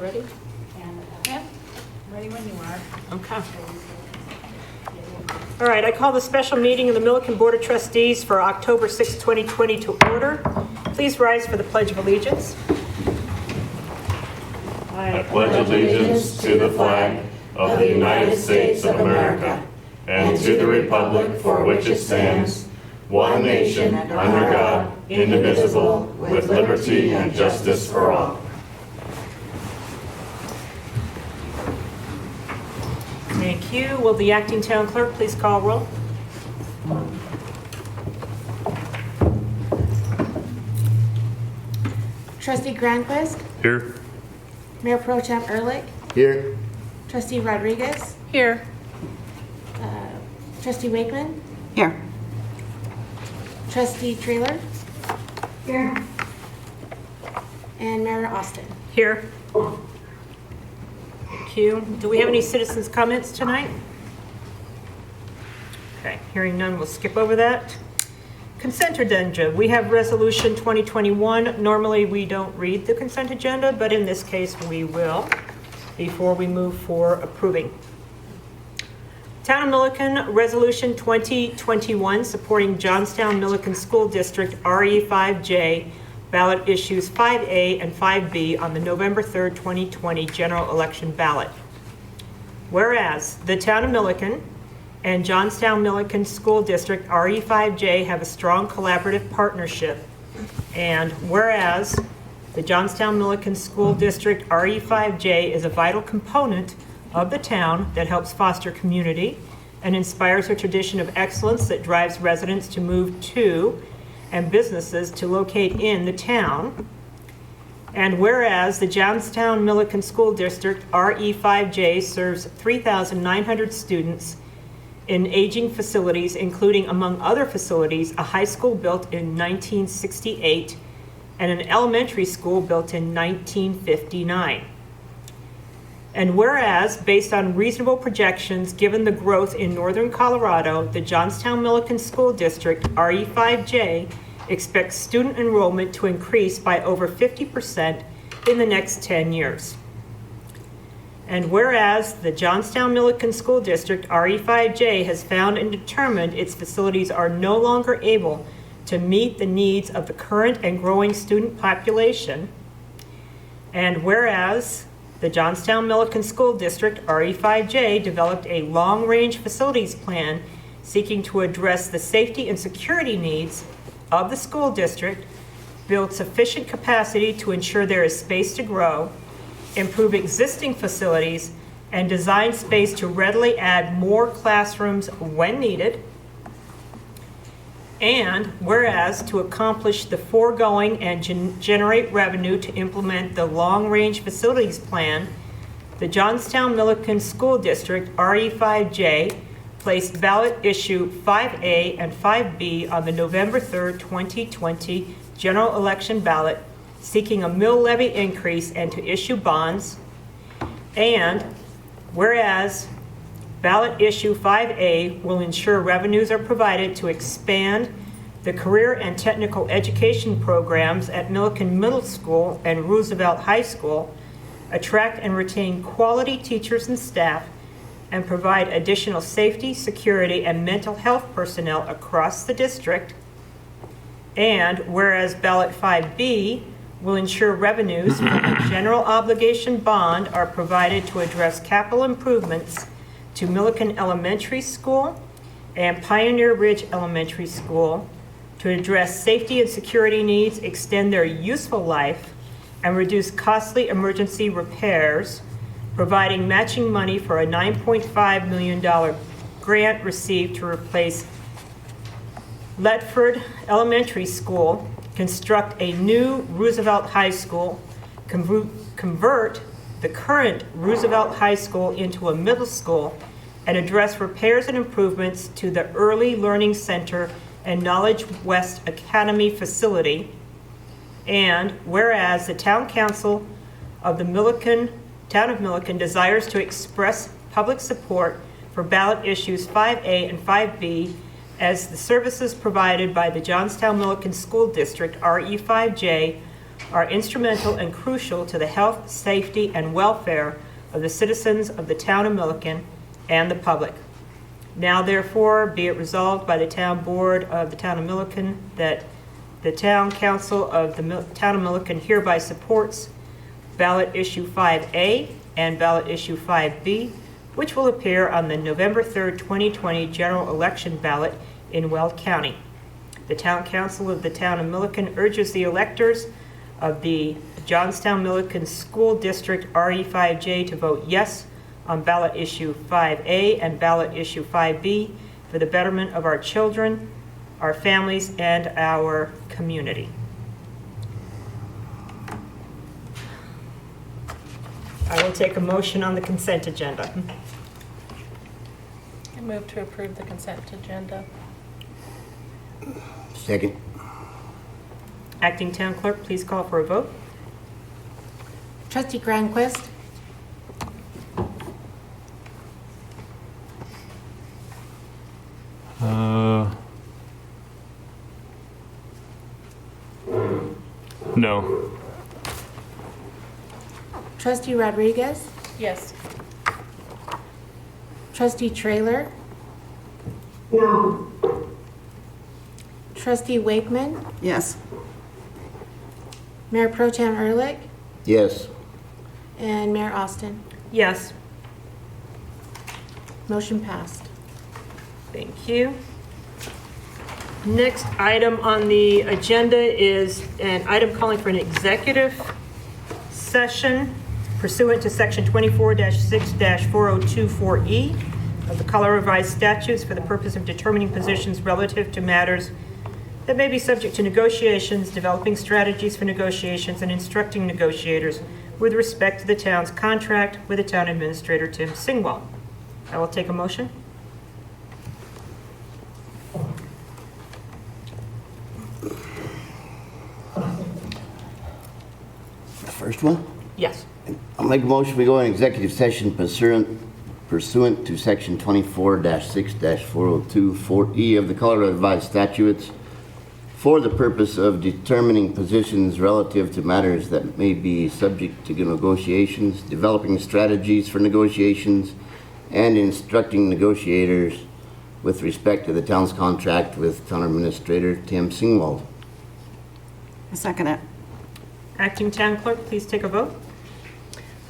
ready? Yeah, ready when you are. Okay. All right, I call the special meeting of the Milliken Board of Trustees for October 6, 2020 to order. Please rise for the Pledge of Allegiance. I pledge allegiance to the flag of the United States of America and to the republic for which it stands, one nation, under God, indivisible, with liberty and justice for all. Thank you. Will the acting town clerk please call roll? Trustee Granquist, Here. Mayor Pro Tem Ehrlich, Here. Trustee Rodriguez, Here. Trustee Wakeman, Here. Trustee Trailer. Here. And Mayor Austin. Here. Thank you. Do we have any citizens' comments tonight? Okay, hearing none, we'll skip over that. Consent agenda. We have Resolution 2021. Normally, we don't read the consent agenda, but in this case, we will before we move for approving. Town of Milliken, Resolution 2021, supporting Johnstown Milliken School District RE5J, ballot issues 5A and 5B on the November 3rd, 2020 general election ballot. Whereas the Town of Milliken and Johnstown Milliken School District RE5J have a strong collaborative partnership, and whereas the Johnstown Milliken School District RE5J is a vital component of the town that helps foster community and inspires a tradition of excellence that drives residents to move to and businesses to locate in the town. And whereas the Johnstown Milliken School District RE5J serves 3,900 students in aging facilities, including, among other facilities, a high school built in 1968 and an elementary school built in 1959. And whereas, based on reasonable projections, given the growth in northern Colorado, the Johnstown Milliken School District, RE5J, expects student enrollment to increase by over 50% in the next 10 years. And whereas the Johnstown Milliken School District, RE5J, has found and determined its facilities are no longer able to meet the needs of the current and growing student population. And whereas the Johnstown Milliken School District, RE5J, developed a long-range facilities plan seeking to address the safety and security needs of the school district, build sufficient capacity to ensure there is space to grow, improve existing facilities, and design space to readily add more classrooms when needed. And whereas to accomplish the foregoing and generate revenue to implement the long-range facilities plan, the Johnstown Milliken School District, RE5J, placed ballot issue 5A and 5B on the November 3rd, 2020 general election ballot, seeking a mill levy increase and to issue bonds. And whereas ballot issue 5A will ensure revenues are provided to expand the career and technical education programs at Milliken Middle School and Roosevelt High School, attract and retain quality teachers and staff, and provide additional safety, security, and mental health personnel across the district. And whereas ballot 5B will ensure revenues from a general obligation bond are provided to address capital improvements to Milliken Elementary School and Pioneer Ridge Elementary School to address safety and security needs, extend their useful life, and reduce costly emergency repairs, providing matching money for a $9.5 million grant received to replace Letford Elementary School, construct a new Roosevelt High School, convert the current Roosevelt High School into a middle school, and address repairs and improvements to the Early Learning Center and Knowledge West Academy facility. And whereas the Town Council of the Town of Milliken desires to express public support for ballot issues 5A and 5B as the services provided by the Johnstown Milliken School District, RE5J, are instrumental and crucial to the health, safety, and welfare of the citizens of the town of Milliken and the public. Now therefore, be it resolved by the town board of the town of Milliken that the town council of the town of Milliken hereby supports ballot issue 5A and ballot issue 5B, which will appear on the November 3rd, 2020 general election ballot in Weld County. The town council of the town of Milliken urges the electors of the Johnstown-Milliken School District RE5J to vote yes on ballot issue 5A and ballot issue 5B for the betterment of our children, our families, and our community. I will take a motion on the consent agenda. I move to approve the consent agenda. Second. Acting Town Clerk, please call for a vote. Trustee Granquist, No. Trustee Rodriguez, Yes. Trustee Trailer. No. Trustee Wakeman, Yes. Mayor Pro Tem Ehrlich, Yes. and Mayor Austin. Yes. Motion passed. Thank you. Next item on the agenda is an item calling for an executive session pursuant to Section 24-6-4024E of the Colorado Revised Statutes for the purpose of determining positions relative to matters that may be subject to negotiations, developing strategies for negotiations, and instructing negotiators with respect to the town's contract with the town administrator, Tim Singwall. I will take a motion. The first one? Yes. I'll make a motion, we go in executive session pursuant to section 24-6-4024E of the Colorado Revised Statutes for the purpose of determining positions relative to matters that may be subject to negotiations, developing strategies for negotiations, and instructing negotiators with respect to the town's contract with town administrator Tim Singwald. I second it. Acting Town Clerk, please take a vote.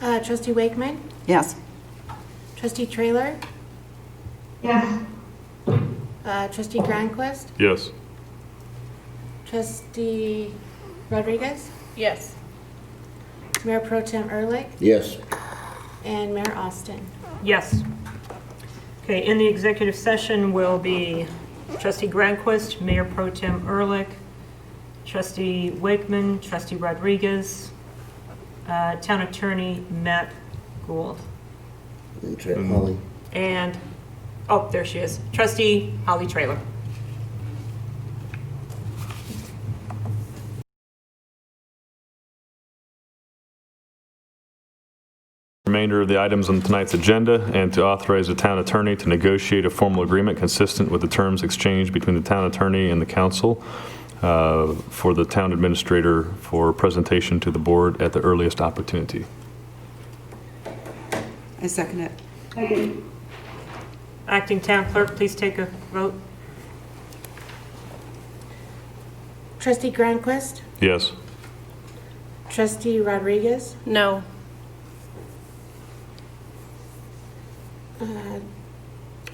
Trustee Wakeman, Yes. Trustee Trailer. Yes. Trustee Granquist, Yes. Trustee Rodriguez, Yes. Mayor Pro Tem Ehrlich, Yes. and Mayor Austin. Yes. Okay, in the executive session will be Trustee Granquist, Mayor Pro Tem Ehrlich, Trustee Wakeman, Trustee Rodriguez, Town Attorney Matt Gould, And Holly. and, oh, there she is, Trustee Holly Trailer. Remainder of the items on tonight's agenda, and to authorize the town attorney to negotiate a formal agreement consistent with the terms exchanged between the town attorney and the council for the town administrator for presentation to the board at the earliest opportunity. I second it. Acting Town Clerk, please take a vote. Trustee Granquist, Yes. Trustee Rodriguez, No.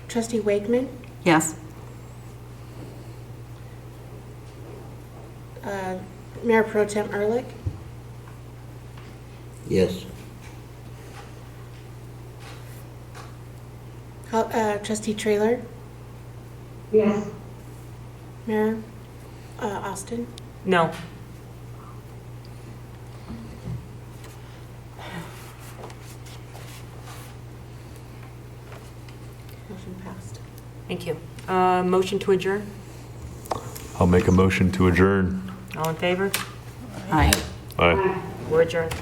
Trustee Wakeman, Yes. Mayor Pro Tem Ehrlich, Yes. Trustee Trailer. Yes. Mayor Austin. No. Motion passed. Thank you. Motion to adjourn? I'll make a motion to adjourn. All in favor? Aye. Aye. We're adjourned.